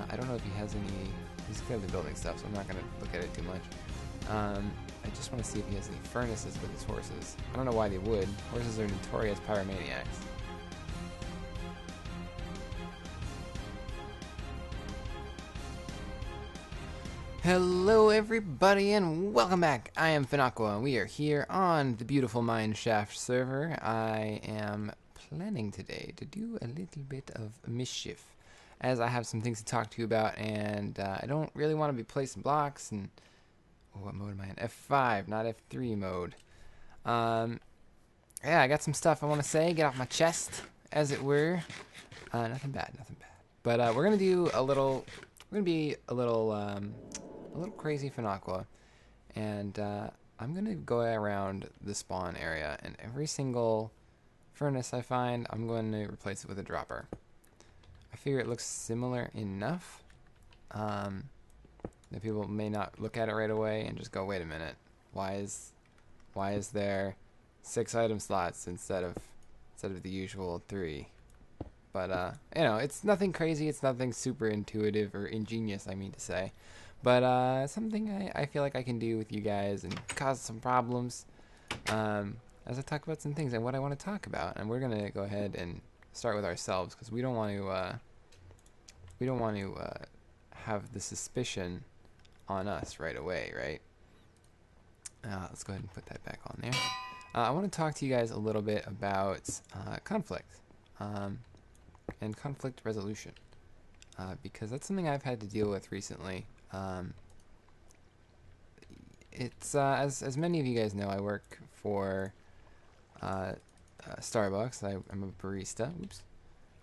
I don't know if he has any. He's clearly building stuff, so I'm not going to look at it too much. I just want to see if he has any furnaces with his horses. I don't know why they would. Horses are notorious pyromaniacs. Hello everybody and welcome back. I am Fenaqua. We are here on the beautiful Mineshaft server. I am planning today to do a little bit of Mischief, as I have some things to talk to you about, and I don't really want to be placing blocks. And what mode am I in? F5, not F3 mode. Yeah, I got some stuff I want to say, get off my chest, as it were. Nothing bad, nothing bad. But we're gonna do a little. We're gonna be a little crazy Fenaqua, and I'm gonna go around the spawn area, and every single furnace I find, I'm going to replace it with a dropper. I figure it looks similar enough that people may not look at it right away and just go, "Wait a minute, why is there 6 item slots instead of the usual 3?" But you know, it's nothing crazy. It's nothing super intuitive or ingenious, I mean to say. But something I feel like I can do with you guys and cause some problems as I talk about some things and what I want to talk about. And we're gonna go ahead and start with ourselves, because we don't want to have the suspicion on us right away, right? Let's go ahead and put that back on there. I want to talk to you guys a little bit about conflict and conflict resolution, because that's something I've had to deal with recently. It's as many of you guys know, I work for Starbucks. I'm a barista. Oops.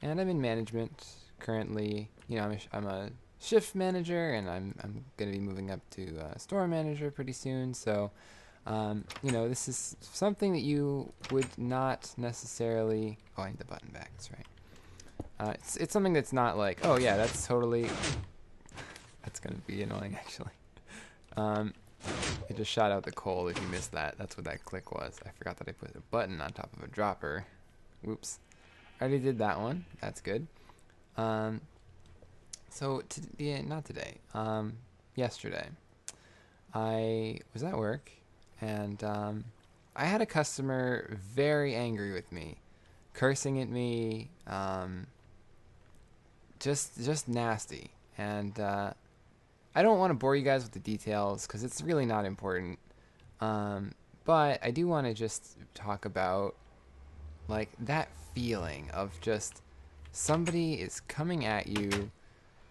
And I'm in management currently. You know, I'm a shift manager, and I'm going to be moving up to store manager pretty soon. So, you know, this is something that you would not necessarily. Oh, I need the button back. That's right. It's something that's not like, oh yeah, that's totally. That's going to be annoying, actually. It just shot out the coal if you missed that. That's what that click was. I forgot that I put a button on top of a dropper. Whoops. I already did that one. That's good. So, not today. Yesterday, I was at work, and I had a customer very angry with me, cursing at me, just nasty. And I don't want to bore you guys with the details, because it's really not important. But I do want to just talk about, like, that feeling of just somebody is coming at you,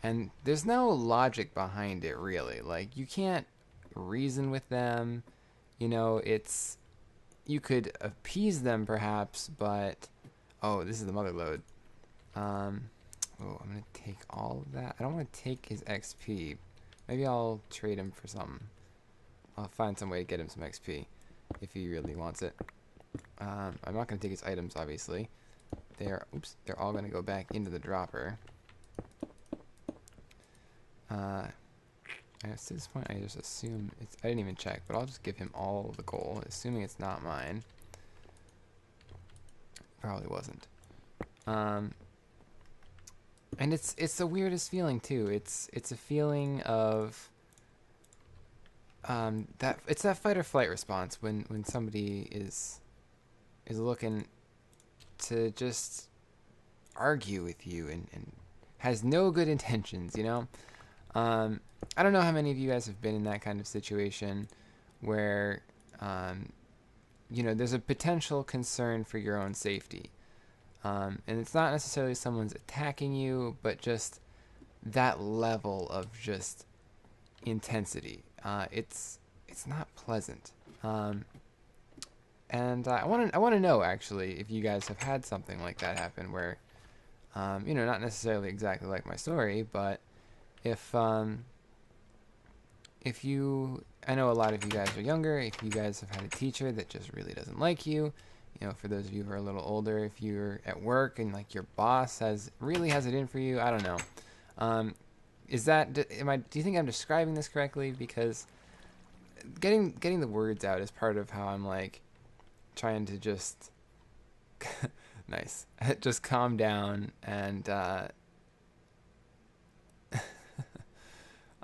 and there's no logic behind it, really. Like, you can't reason with them. You know, you could appease them, perhaps, but... Oh, this is the mother load. Oh, I'm going to take all of that. I don't want to take his XP. Maybe I'll trade him for something. I'll find some way to get him some XP if he really wants it. I'm not going to take his items, obviously. They're all going to go back into the dropper. To this point, I just assume it's... I didn't even check, but I'll just give him all of the coal, assuming it's not mine. Probably wasn't. And it's the weirdest feeling too. It's a feeling of that it's that fight or flight response when somebody is looking to just argue with you and has no good intentions, you know? I don't know how many of you guys have been in that kind of situation where you know, there's a potential concern for your own safety. And it's not necessarily someone's attacking you, but just that level of just intensity. It's not pleasant. And I want to know, actually, if you guys have had something like that happen, where you know, not necessarily exactly like my story, but if you, I know a lot of you guys are younger. If you guys have had a teacher that just really doesn't like you. You know, for those of you who are a little older, if you're at work and like your boss really has it in for you, I don't know. Is that do you think I'm describing this correctly? Because getting the words out is part of how I'm like trying to just nice, just calm down and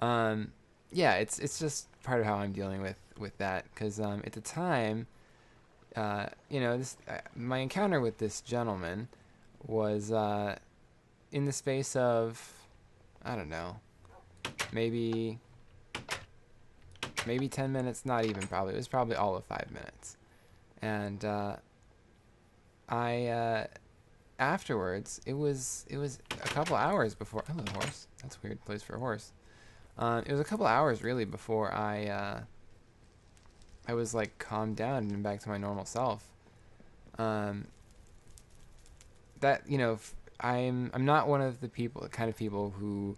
Yeah, it's just part of how I'm dealing with that because at the time, this my encounter with this gentleman was in the space of, I don't know, maybe 10 minutes, not even, probably it was probably all of 5 minutes. And I afterwards, it was a couple hours before. Hello, horse. That's a weird place for a horse. It was a couple hours really before I was like calmed down and back to my normal self. Um, that I'm not one of the kind of people who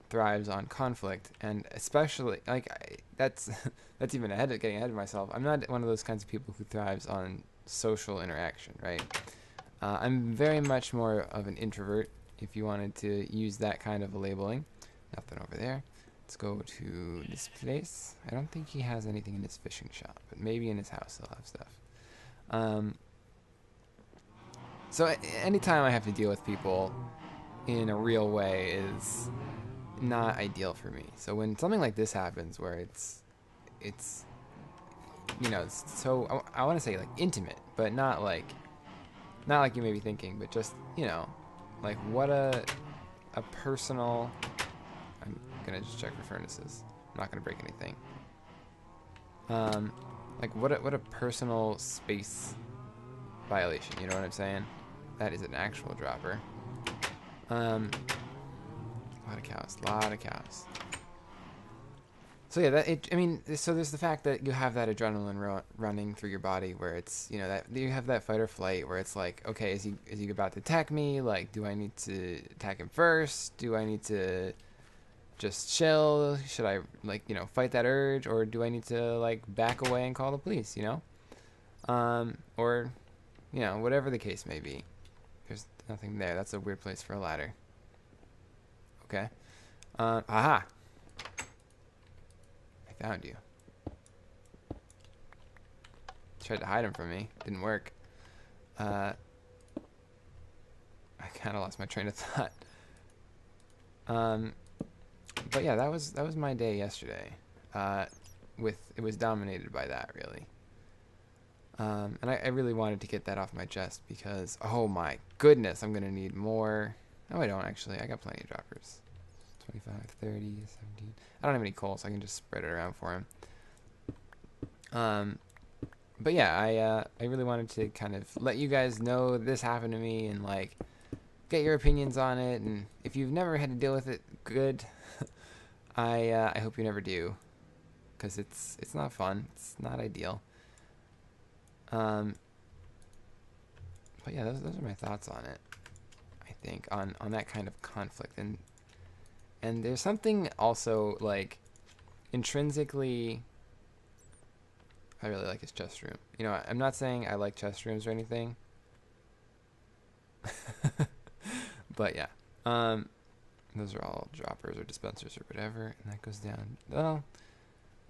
thrives on conflict, and especially that's that's even getting ahead of myself. I'm not one of those kinds of people who thrives on social interaction, right? I'm very much more of an introvert, if you wanted to use that kind of a labeling. Nothing over there. Let's go to this place. I don't think he has anything in his fishing shop, but maybe in his house he'll have stuff. So anytime I have to deal with people in a real way is not ideal for me. So when something like this happens, where it's it's so, I want to say like intimate, but not like you may be thinking, but just like what a personal. I'm gonna just check for furnaces. I'm not gonna break anything. Like what a personal space violation. You know what I'm saying? That is an actual dropper. A lot of cows. Lot of cows. So yeah, so there's the fact that you have that adrenaline running through your body, where it's that you have that fight or flight, where it's like, okay, is he about to attack me? Like, do I need to attack him first? Do I need to just chill? Should I fight that urge, or do I need to like back away and call the police? Or whatever the case may be. There's nothing there. That's a weird place for a ladder. Okay. Aha. I found you. Tried to hide him from me. Didn't work. I kind of lost my train of thought. But yeah, that was my day yesterday. It was dominated by that, really. And I really wanted to get that off my chest because, oh my goodness, I'm gonna need more. No, I don't actually. I got plenty of droppers. 25, 30, 17. I don't have any coal, so I can just spread it around for him. But yeah, I really wanted to kind of let you guys know this happened to me and like get your opinions on it. And if you've never had to deal with it, good. I hope you never do, because it's not fun. It's not ideal. But yeah, those are my thoughts on it. I think on that kind of conflict, and there's something also like intrinsically. I really like his chest room. I'm not saying I like chest rooms or anything, but yeah. Those are all droppers or dispensers or whatever, and that goes down. Well,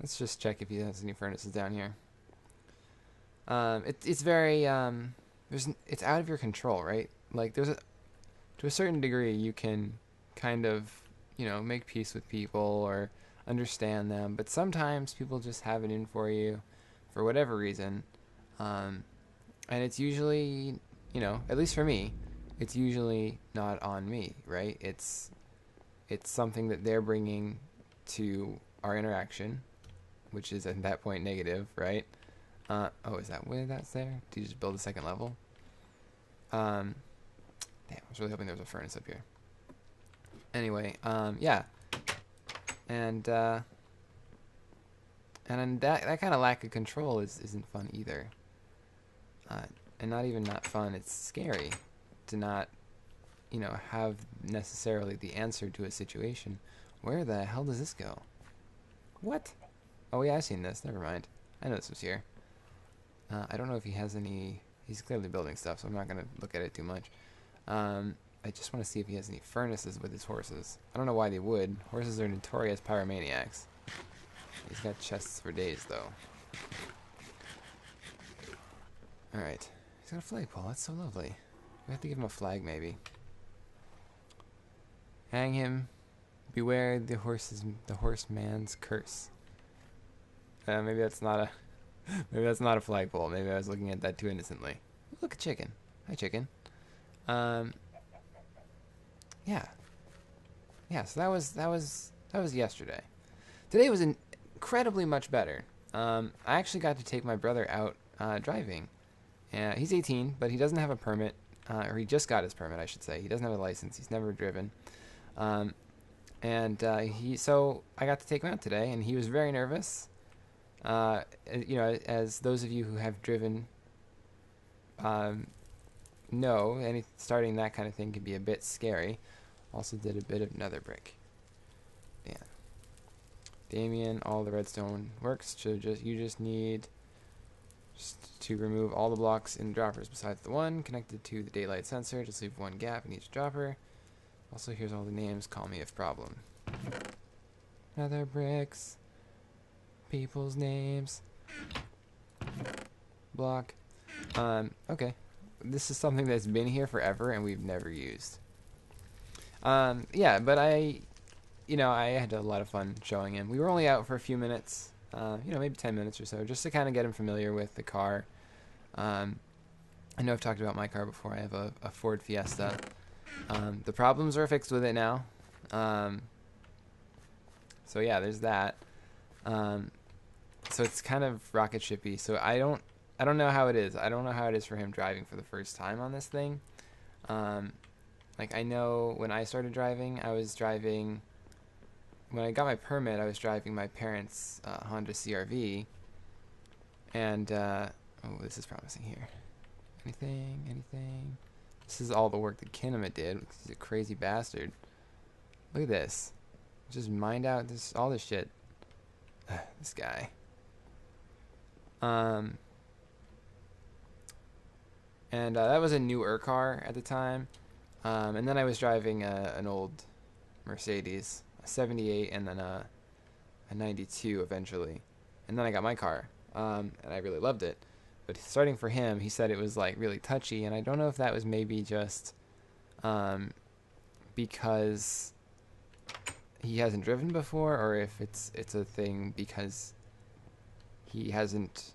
let's just check if he has any furnaces down here. It's very it's out of your control, right? Like to a certain degree, you can kind of make peace with people or understand them, but sometimes people just have it in for you for whatever reason, and it's usually at least for me, it's usually not on me, right? It's something that they're bringing to our interaction, which is at that point negative, right? Oh, is that why that's there? Do you just build a second level? Damn, I was really hoping there was a furnace up here. Anyway, yeah. And that kind of lack of control isn't fun either. And not fun, it's scary to not, have necessarily the answer to a situation. Where the hell does this go? What? Oh yeah, I've seen this. Never mind. I know this was here. I don't know if he has any. He's clearly building stuff, so I'm not gonna look at it too much. I just want to see if he has any furnaces with his horses. I don't know why they would. Horses are notorious pyromaniacs. He's got chests for days, though. Alright. He's got a flagpole. That's so lovely. We have to give him a flag, maybe. Hang him. Beware the horseman's curse. Maybe that's not a maybe that's not a flagpole. Maybe I was looking at that too innocently. Look, a chicken. Hi, chicken. Yeah, yeah. So that was yesterday. Today was incredibly much better. I actually got to take my brother out driving. He's 18, but he doesn't have a permit, or he just got his permit, I should say. He doesn't have a license. He's never driven. So I got to take him out today, and he was very nervous. You know, as those of you who have driven know, starting that kind of thing can be a bit scary. Also did a bit of nether brick. Yeah. Damien, all the redstone works. So you just need to remove all the blocks in droppers besides the one connected to the daylight sensor. Just leave one gap in each dropper. Also, here's all the names. Call me if problem. Nether bricks. People's names. Block. Okay. This is something that's been here forever and we've never used. Yeah, but I had a lot of fun showing him. We were only out for a few minutes, maybe 10 minutes or so, just to kind of get him familiar with the car. I know I've talked about my car before. I have a Ford Fiesta. The problems are fixed with it now. So yeah, there's that. So it's kind of rocket shippy. So I don't know how it is. I don't know how it is for him driving for the first time on this thing. Like, I know when I started driving, when I got my permit, I was driving my parents' Honda CRV. And, oh, this is promising here. Anything? This is all the work that Kinema did. He's a crazy bastard. Look at this. Just mined out all this shit. This guy. And that was a newer car at the time. And then I was driving an old Mercedes, a 78, and then a 92 eventually. And then I got my car, and I really loved it. But starting for him, he said it was like really touchy, and I don't know if that was maybe just because he hasn't driven before, or if it's a thing because he hasn't.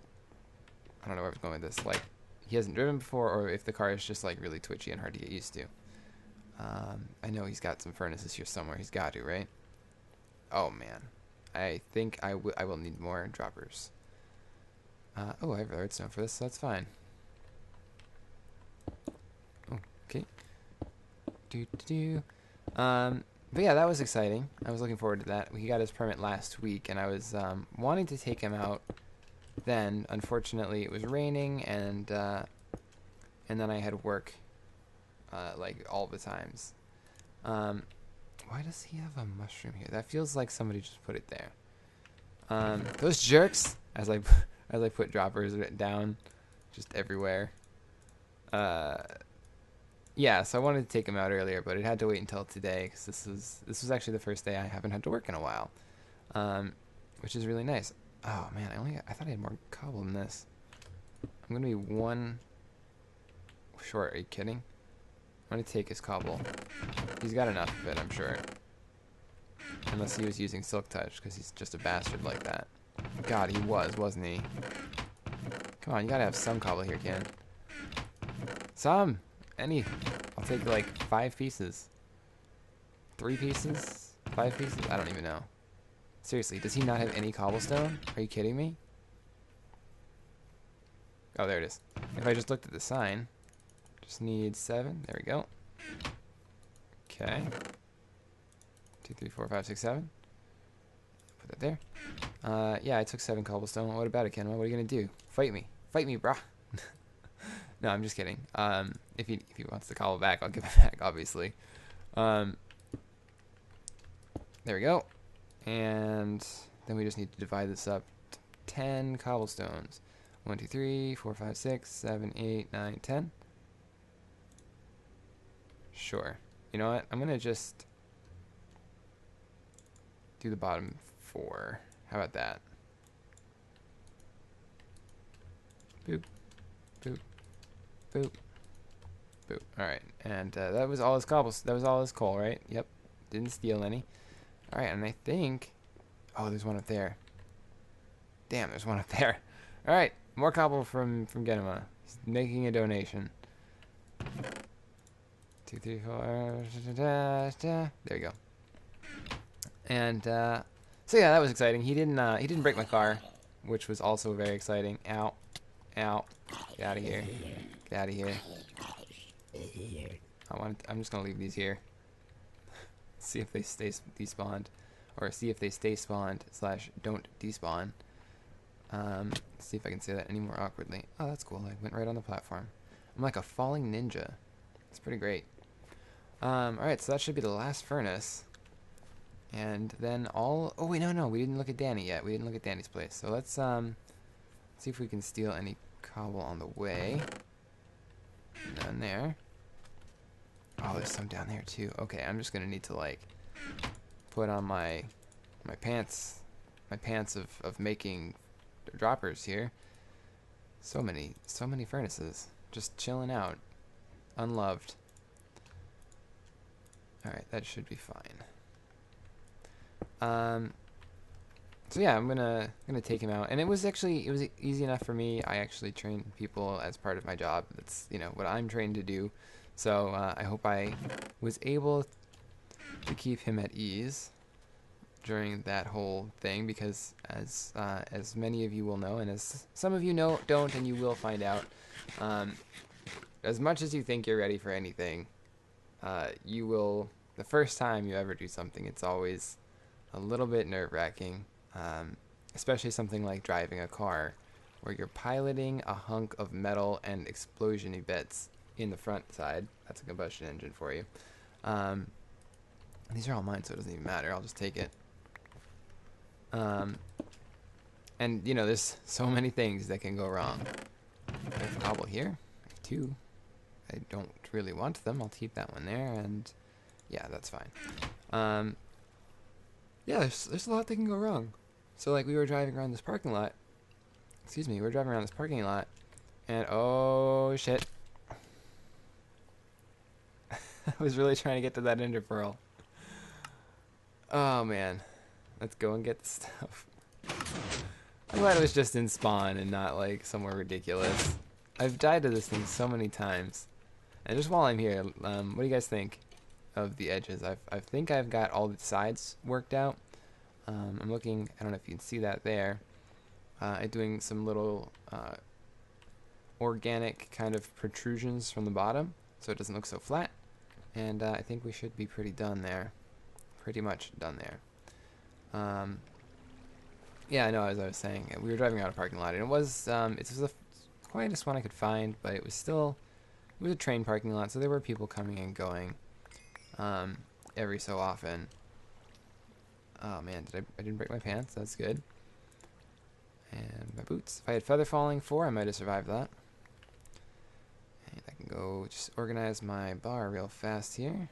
I don't know where I was going with this. Like, he hasn't driven before, or if the car is just like really twitchy and hard to get used to. I know he's got some furnaces here somewhere. He's got to, right? Oh man, I think I will need more droppers. Oh, I have redstone for this, so that's fine. Okay. But yeah, that was exciting. I was looking forward to that. He got his permit last week, and I was wanting to take him out then. Unfortunately, it was raining, and then I had work like all the times. Why does he have a mushroom here? That feels like somebody just put it there. Those jerks! As I put droppers down just everywhere. Yeah, so I wanted to take him out earlier, but it had to wait until today because this was actually the first day I haven't had to work in a while, which is really nice. Oh man, I thought I had more cobble than this. I'm gonna be one short. Are you kidding? I'm gonna take his cobble. He's got enough of it, I'm sure. Unless he was using Silk Touch, because he's just a bastard like that. God, he wasn't he? Come on, you gotta have some cobble here, Ken. Some! Any. I'll take like 5 pieces. 3 pieces? 5 pieces? I don't even know. Seriously, does he not have any cobblestone? Are you kidding me? Oh, there it is. If I just looked at the sign, just need 7. There we go. Okay. 2, 3, 4, 5, 6, 7. Put that there. Yeah, I took 7 cobblestone. What about it, Ken? What are you gonna do? Fight me, brah. No, I'm just kidding. If he wants the cobble back, I'll give it back, obviously. There we go. And then we just need to divide this up to 10 cobblestones. 1, 2, 3, 4, 5, 6, 7, 8, 9, 10. Sure. You know what? I'm gonna just do the bottom 4. How about that? Boop. Boop. Boop. Boop. Alright. And that was all his that was all his coal, right? Yep. Didn't steal any. Alright, and I think... Oh, there's one up there. Damn, there's one up there. Alright, more cobble from Genema. He's making a donation. 2, 3, 4... There we go. And, so yeah, that was exciting. He didn't break my car, which was also very exciting. Ow. Ow. Get out of here. Get out of here. I'm just gonna leave these here. See if they stay despawned. Or see if they stay spawned / don't despawn. See if I can say that any more awkwardly. Oh, that's cool. I went right on the platform. I'm like a falling ninja. It's pretty great. Alright, so that should be the last furnace. And then all... Oh, wait, no. We didn't look at Danny yet. We didn't look at Danny's place. So let's see if we can steal any cobble on the way. None there. Oh, there's some down there, too. Okay, I'm just going to need to, like, put on my pants of making droppers here. So many furnaces. Just chilling out. Unloved. Alright, that should be fine. So yeah, I'm gonna take him out, and it was easy enough for me. I actually train people as part of my job. That's what I'm trained to do. So I hope I was able to keep him at ease during that whole thing, because as many of you will know, and as some of you don't, and you will find out, as much as you think you're ready for anything, you will. The first time you ever do something, it's always a little bit nerve-wracking, especially something like driving a car, where you're piloting a hunk of metal and explosion-y bits in the front side. That's a combustion engine for you. These are all mine, so it doesn't even matter. I'll just take it. And there's so many things that can go wrong. I have cobble here. I have 2. I don't really want them. I'll keep that one there, and yeah, that's fine. Yeah, there's a lot that can go wrong. So like we were driving around this parking lot. Excuse me, we were driving around this parking lot, and oh shit. I was really trying to get to that ender pearl. Oh man. Let's go and get the stuff. I'm glad it was just in spawn and not like somewhere ridiculous. I've died to this thing so many times. And just while I'm here, what do you guys think of the edges? I think I've got all the sides worked out. I'm looking, I don't know if you can see that there. I'm doing some little organic kind of protrusions from the bottom, so it doesn't look so flat. And I think we should be pretty done there. Pretty much done there. Yeah, I know, as I was saying, we were driving out a parking lot, and it was the quietest one I could find, but it was a train parking lot, so there were people coming and going every so often. Oh man, I didn't break my pants, that's good. And my boots. If I had feather falling 4, I might have survived that. And I can go just organize my bar real fast here.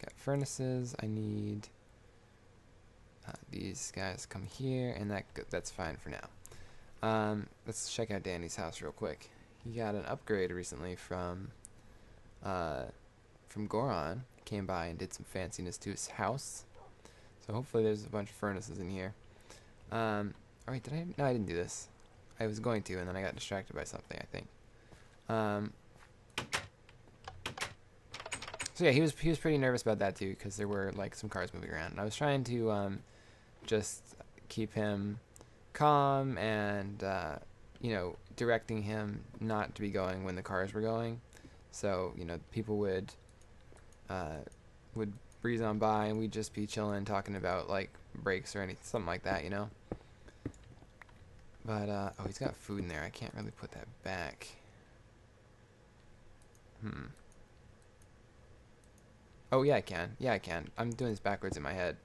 Got furnaces, I need... these guys come here, and that's fine for now. Let's check out Danny's house real quick. He got an upgrade recently from Goron. Came by and did some fanciness to his house. So hopefully there's a bunch of furnaces in here. Alright, no, I didn't do this. I was going to, and then I got distracted by something, I think. So yeah, he was pretty nervous about that too, because there were like some cars moving around, and I was trying to just keep him calm and directing him not to be going when the cars were going. So people would breeze on by, and we'd just be chilling, talking about like brakes or anything, something like that, But oh, he's got food in there. I can't really put that back. Oh yeah, I can. Yeah, I can. I'm doing this backwards in my head.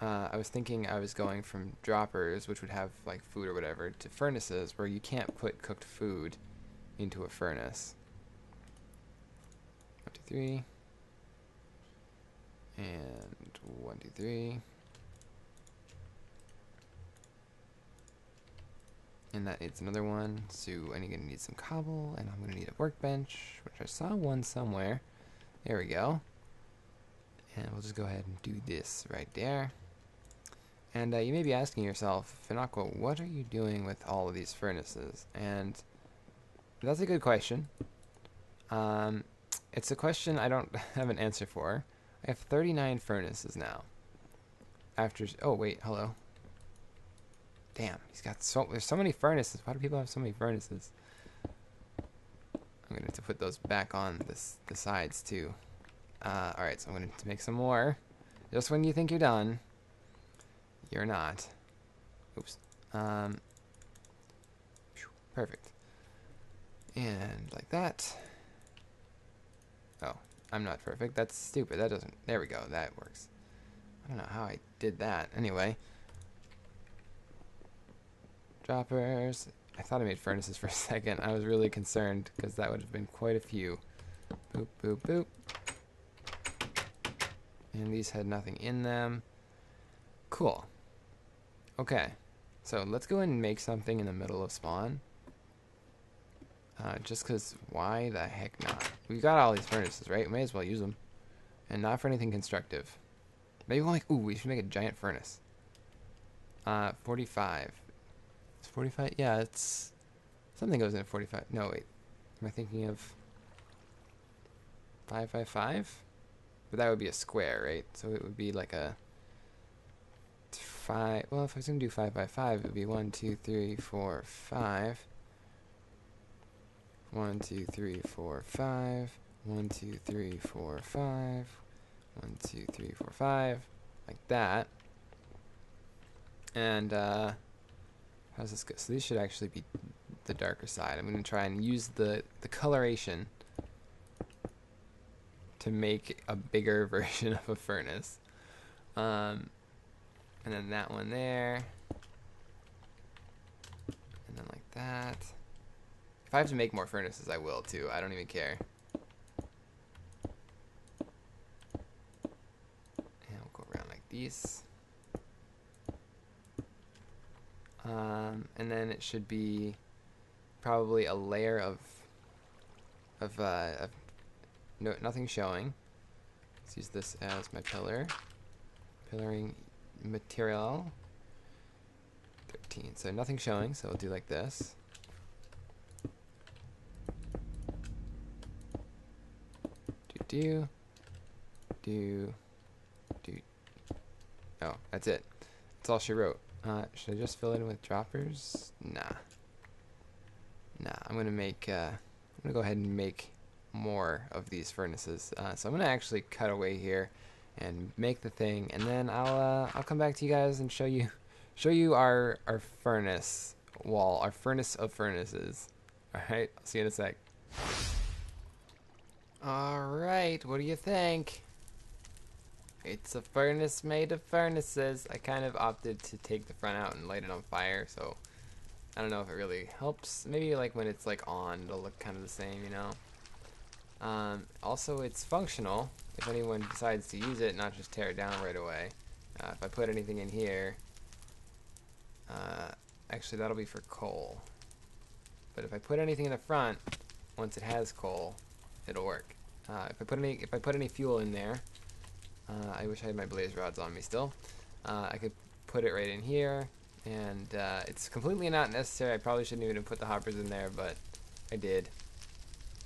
I was thinking I was going from droppers, which would have like food or whatever, to furnaces, where you can't put cooked food into a furnace. 1, 2, 3. And 1, 2, 3. And that needs another one, so I'm gonna need some cobble, and I'm gonna need a workbench, which I saw one somewhere. There we go. And we'll just go ahead and do this right there. And you may be asking yourself, Fenaqua, what are you doing with all of these furnaces? And that's a good question. It's a question I don't have an answer for. I have 39 furnaces now. Oh wait, hello. Damn, there's so many furnaces. Why do people have so many furnaces? I'm gonna have to put those back on the sides too. Alright, so I'm gonna make some more. Just when you think you're done, you're not. Oops. Perfect. And like that. Oh, I'm not perfect. That's stupid. That doesn't. There we go. That works. I don't know how I did that. Anyway. Droppers. I thought I made furnaces for a second. I was really concerned because that would have been quite a few. Boop, boop, boop. And these had nothing in them. Cool. Okay. So let's go and make something in the middle of spawn. Just because, why the heck not? We've got all these furnaces, right? We may as well use them. And not for anything constructive. Maybe we'll we should make a giant furnace. 45. It's 45? Yeah, it's... Something goes in at 45. No, wait. Am I thinking of... 555? But that would be a square, right? So it would be like a... 5... Well, if I was going to do 5 by 5, it would be 1, 2, 3, 4, 5... 1, 2, 3, 4, 5. 1, 2, 3, 4, 5. 1, 2, 3, 4, 5. Like that. And, how's this go? So these should actually be the darker side. I'm going to try and use the coloration to make a bigger version of a furnace. And then that one there. And then like that. If I have to make more furnaces, I will too. I don't even care. And we'll go around like these. And then it should be probably a layer of no, nothing showing. Let's use this as my pillaring material. 13. So nothing showing. So we'll do like this. Do. Oh, that's it. That's all she wrote. Should I just fill it in with droppers? Nah. I'm gonna go ahead and make more of these furnaces. So I'm gonna actually cut away here and make the thing, and then I'll come back to you guys and show you our furnace wall, our furnace of furnaces. All right, I'll see you in a sec. Alright, what do you think? It's a furnace made of furnaces. I kind of opted to take the front out and light it on fire, so I don't know if it really helps. Maybe like when it's like on, it'll look kind of the same, you know? Also, it's functional if anyone decides to use it, not just tear it down right away. If I put anything in here, actually that'll be for coal. But if I put anything in the front, once it has coal, it'll work. If I put any fuel in there, I wish I had my blaze rods on me still. I could put it right in here, and it's completely not necessary. I probably shouldn't even have put the hoppers in there, but I did.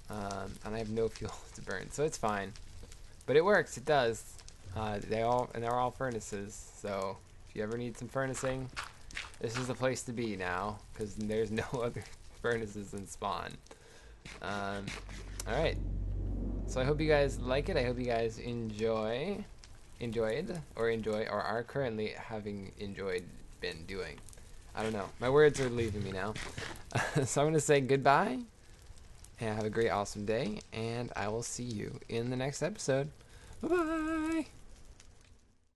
And I have no fuel to burn, so it's fine. But it works. It does. They're all furnaces. So if you ever need some furnacing, this is the place to be now, because there's no other furnaces in spawn. All right. So I hope you guys like it. I hope you guys enjoyed or are currently having been doing. I don't know. My words are leaving me now. So I'm going to say goodbye and have a great, awesome day. And I will see you in the next episode. Bye-bye.